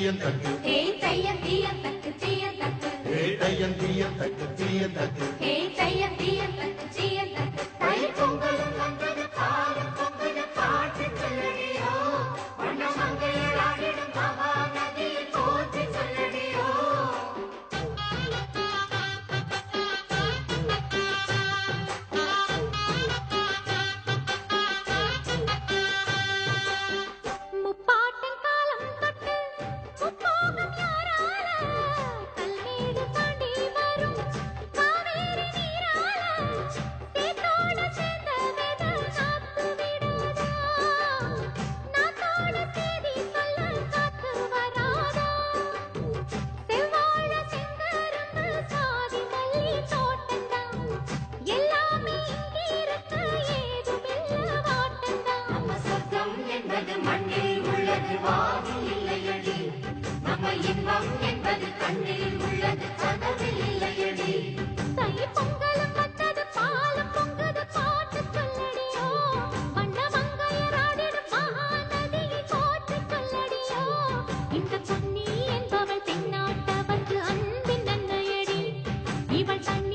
தீயந்தக்கு ஹே தையம் தீயந்தக்கு தீயந்தக்கு ஹே தையம் தீயந்தக்கு தீயந்தக்கு ஹே தையம் தீயந்தக்கு தீயந்தக்கு தை பொங்கலும் வந்தது பாலும் பொங்கது பாட்டு சொல்லடியோ வண்ண மங்கையர் ஆடிடும் மகா நதியை போற்றி சொல்லடியோ முப்பாட்டின் காலம் தொட்டு முப்போகம் யாரால கல்மேடு தாண்டி வரும் காவேரி நீரால சேத்தோட சேர்ந்த வேத காத்து விடாதா நாத்தோட சேதி சொல்ல காத்து வராதா செவ்வாழ செங்கரும்பு சாதி மல்லி தோட்டந்தான் எல்லாமே இங்கிருக்க ஏதுமில்ல வாட்டந்தான் நம்ம சொர்க்கம் என்பது மண்ணில் உள்ளது வானில் இல்லையடி நம்ம இன்பம் என்பது கண்ணில் உள்ளது கனவில் இல்லையடி தை பொங்கலும் வந்தது பாலும் பொங்குது பாட்டு சொல்லடியோ வண்ண மங்கையர் ஆடிடும் மகா நதியை போற்றி சொல்லடியோ இந்த பொன்னி என்பவள் தென்னாட்டவர்க்கு அன்பின் நன்மையடி இவள் தன்